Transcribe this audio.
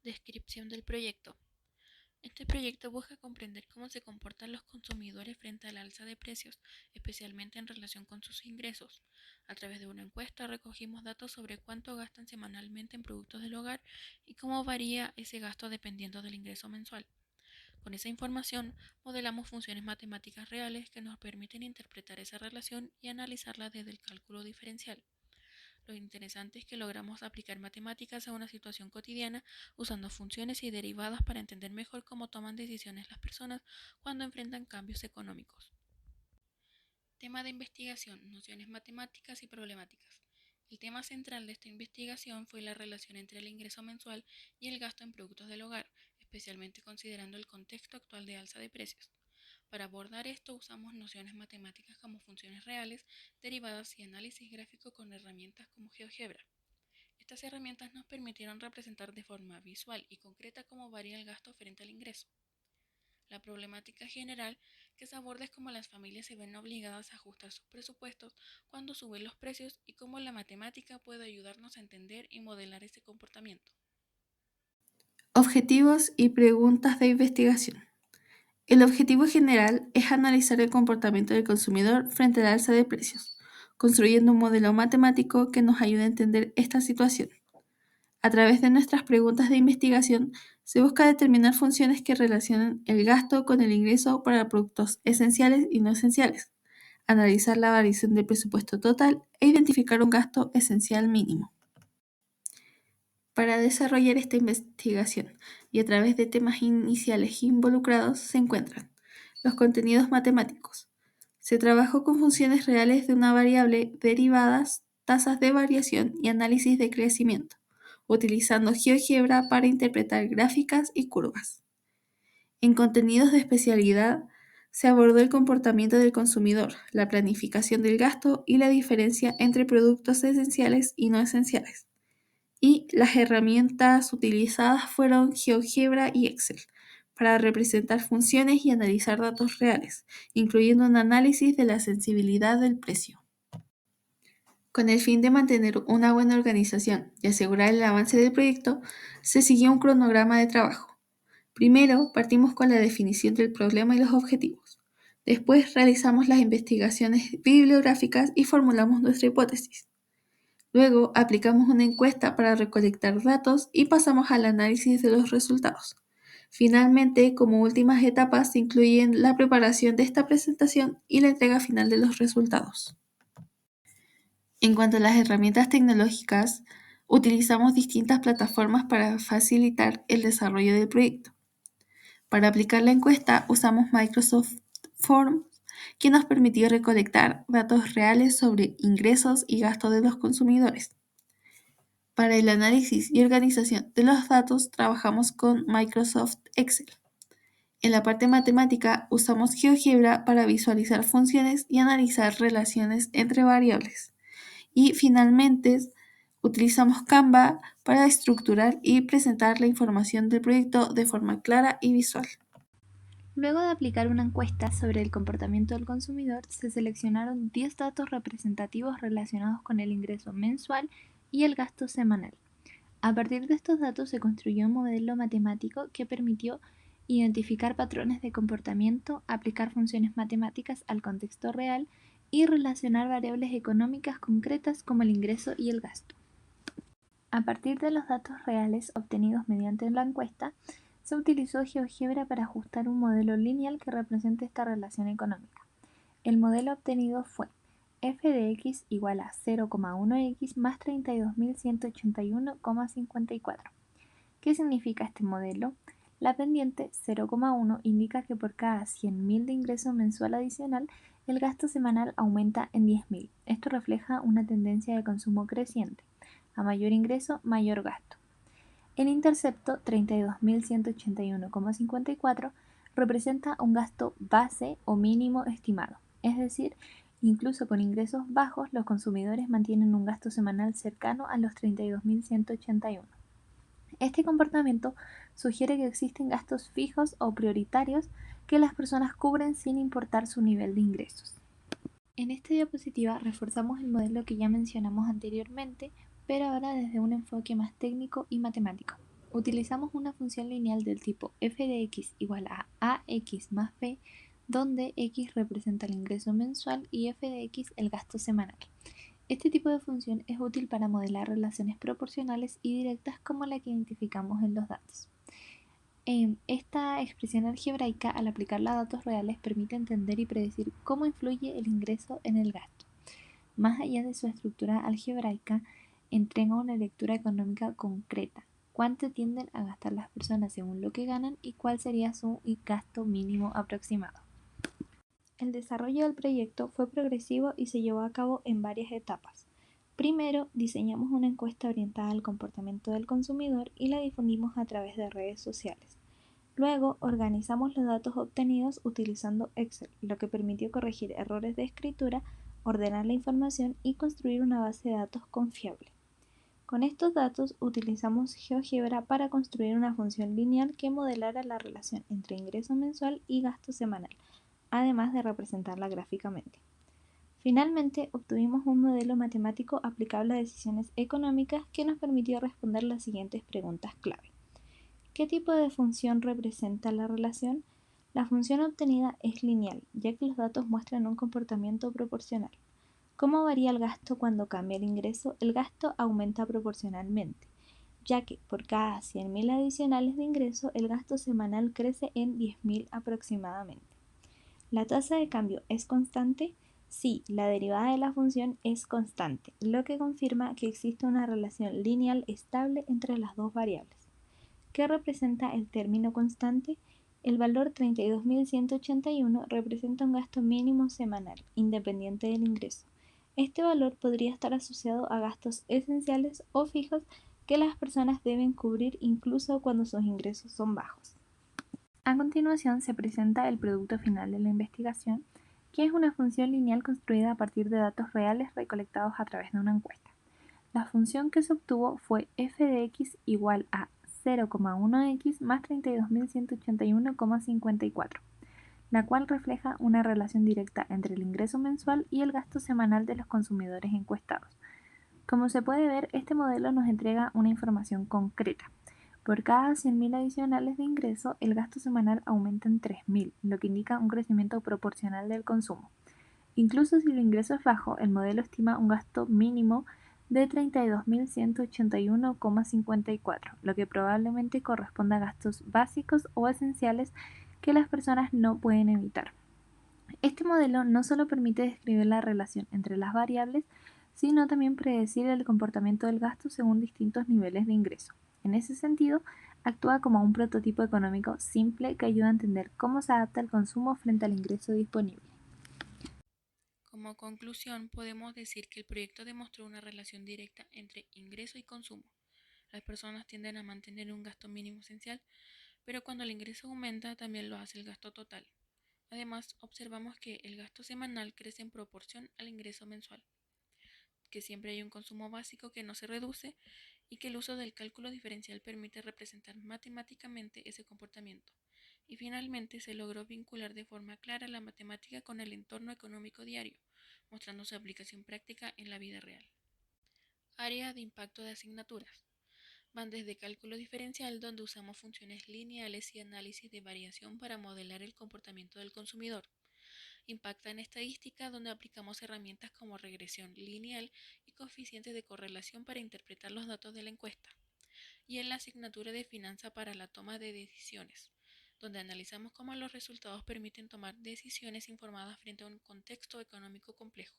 Descripción del proyecto. Este proyecto busca comprender cómo se comportan los consumidores frente al alza de precios, especialmente en relación con sus ingresos. A través de una encuesta recogimos datos sobre cuánto gastan semanalmente en productos del hogar y cómo varía ese gasto dependiendo del ingreso mensual. Con esa información, modelamos funciones matemáticas reales que nos permiten interpretar esa relación y analizarla desde el cálculo diferencial. Lo interesante es que logramos aplicar matemáticas a una situación cotidiana usando funciones y derivadas para entender mejor cómo toman decisiones las personas cuando enfrentan cambios económicos. Tema de investigación, nociones matemáticas y problemáticas. El tema central de esta investigación fue la relación entre el ingreso mensual y el gasto en productos del hogar, especialmente considerando el contexto actual de alza de precios. Para abordar esto usamos nociones matemáticas como funciones reales, derivadas y análisis gráfico con herramientas como GeoGebra. Estas herramientas nos permitieron representar de forma visual y concreta cómo varía el gasto frente al ingreso. La problemática general que se aborda es cómo las familias se ven obligadas a ajustar sus presupuestos cuando suben los precios y cómo la matemática puede ayudarnos a entender y modelar ese comportamiento. Objetivos y preguntas de investigación. El objetivo general es analizar el comportamiento del consumidor frente a la alza de precios, construyendo un modelo matemático que nos ayude a entender esta situación. A través de nuestras preguntas de investigación, se busca determinar funciones que relacionan el gasto con el ingreso para productos esenciales y no esenciales, analizar la variación del presupuesto total e identificar un gasto esencial mínimo. Para desarrollar esta investigación y a través de temas iniciales involucrados se encuentran los contenidos matemáticos. Se trabajó con funciones reales de una variable, derivadas, tasas de variación y análisis de crecimiento, utilizando GeoGebra para interpretar gráficas y curvas. En contenidos de especialidad, se abordó el comportamiento del consumidor, la planificación del gasto y la diferencia entre productos esenciales y no esenciales. Y las herramientas utilizadas fueron GeoGebra y Excel para representar funciones y analizar datos reales, incluyendo un análisis de la sensibilidad del precio. Con el fin de mantener una buena organización y asegurar el avance del proyecto, se siguió un cronograma de trabajo. Primero, partimos con la definición del problema y los objetivos. Después, realizamos las investigaciones bibliográficas y formulamos nuestra hipótesis. Luego, aplicamos una encuesta para recolectar datos y pasamos al análisis de los resultados. Finalmente, como últimas etapas, se incluyen la preparación de esta presentación y la entrega final de los resultados. En cuanto a las herramientas tecnológicas, utilizamos distintas plataformas para facilitar el desarrollo del proyecto. Para aplicar la encuesta, usamos Microsoft Forms, que nos permitió recolectar datos reales sobre ingresos y gastos de los consumidores. Para el análisis y organización de los datos trabajamos con Microsoft Excel. En la parte matemática usamos GeoGebra para visualizar funciones y analizar relaciones entre variables. Y finalmente utilizamos Canva para estructurar y presentar la información del proyecto de forma clara y visual. Luego de aplicar una encuesta sobre el comportamiento del consumidor, se seleccionaron 10 datos representativos relacionados con el ingreso mensual y el gasto semanal. A partir de estos datos se construyó un modelo matemático que permitió identificar patrones de comportamiento, aplicar funciones matemáticas al contexto real y relacionar variables económicas concretas como el ingreso y el gasto. A partir de los datos reales obtenidos mediante la encuesta, se utilizó GeoGebra para ajustar un modelo lineal que represente esta relación económica. El modelo obtenido fue f de x igual a 0,1x más 32.181,54. ¿Qué significa este modelo? La pendiente 0,1 indica que por cada 100.000 de ingreso mensual adicional, el gasto semanal aumenta en 10.000. Esto refleja una tendencia de consumo creciente. A mayor ingreso, mayor gasto. El intercepto 32.181,54 representa un gasto base o mínimo estimado, es decir, incluso con ingresos bajos, los consumidores mantienen un gasto semanal cercano a los 32.181. Este comportamiento sugiere que existen gastos fijos o prioritarios que las personas cubren sin importar su nivel de ingresos. En esta diapositiva reforzamos el modelo que ya mencionamos anteriormente, pero ahora desde un enfoque más técnico y matemático. Utilizamos una función lineal del tipo f de x igual a ax más b, donde x representa el ingreso mensual y f de x el gasto semanal. Este tipo de función es útil para modelar relaciones proporcionales y directas como la que identificamos en los datos. Esta expresión algebraica, al aplicarla a datos reales, permite entender y predecir cómo influye el ingreso en el gasto. Más allá de su estructura algebraica, entrega una lectura económica concreta. ¿Cuánto tienden a gastar las personas según lo que ganan y cuál sería su gasto mínimo aproximado? El desarrollo del proyecto fue progresivo y se llevó a cabo en varias etapas. Primero, diseñamos una encuesta orientada al comportamiento del consumidor y la difundimos a través de redes sociales. Luego, organizamos los datos obtenidos utilizando Excel, lo que permitió corregir errores de escritura, ordenar la información y construir una base de datos confiable. Con estos datos utilizamos GeoGebra para construir una función lineal que modelara la relación entre ingreso mensual y gasto semanal, además de representarla gráficamente. Finalmente, obtuvimos un modelo matemático aplicable a decisiones económicas que nos permitió responder las siguientes preguntas clave. ¿Qué tipo de función representa la relación? La función obtenida es lineal, ya que los datos muestran un comportamiento proporcional. ¿Cómo varía el gasto cuando cambia el ingreso? El gasto aumenta proporcionalmente, ya que por cada 100.000 adicionales de ingreso, el gasto semanal crece en 10.000 aproximadamente. ¿La tasa de cambio es constante? Sí, la derivada de la función es constante, lo que confirma que existe una relación lineal estable entre las dos variables. ¿Qué representa el término constante? El valor 32.181 representa un gasto mínimo semanal, independiente del ingreso. Este valor podría estar asociado a gastos esenciales o fijos que las personas deben cubrir incluso cuando sus ingresos son bajos. A continuación se presenta el producto final de la investigación, que es una función lineal construida a partir de datos reales recolectados a través de una encuesta. La función que se obtuvo fue f de x igual a 0,1x más 32.181,54, la cual refleja una relación directa entre el ingreso mensual y el gasto semanal de los consumidores encuestados. Como se puede ver, este modelo nos entrega una información concreta. Por cada 100.000 adicionales de ingreso, el gasto semanal aumenta en 3.000, lo que indica un crecimiento proporcional del consumo. Incluso si el ingreso es bajo, el modelo estima un gasto mínimo de 32.181,54, lo que probablemente corresponda a gastos básicos o esenciales que las personas no pueden evitar. Este modelo no solo permite describir la relación entre las variables, sino también predecir el comportamiento del gasto según distintos niveles de ingreso. En ese sentido, actúa como un prototipo económico simple que ayuda a entender cómo se adapta el consumo frente al ingreso disponible. Como conclusión, podemos decir que el proyecto demostró una relación directa entre ingreso y consumo. Las personas tienden a mantener un gasto mínimo esencial, pero cuando el ingreso aumenta, también lo hace el gasto total. Además, observamos que el gasto semanal crece en proporción al ingreso mensual, que siempre hay un consumo básico que no se reduce y que el uso del cálculo diferencial permite representar matemáticamente ese comportamiento. Y finalmente se logró vincular de forma clara la matemática con el entorno económico diario, mostrando su aplicación práctica en la vida real. Área de impacto de asignaturas. Van desde cálculo diferencial, donde usamos funciones lineales y análisis de variación para modelar el comportamiento del consumidor. Impacta en estadística, donde aplicamos herramientas como regresión lineal y coeficientes de correlación para interpretar los datos de la encuesta. Y en la asignatura de finanza para la toma de decisiones, donde analizamos cómo los resultados permiten tomar decisiones informadas frente a un contexto económico complejo.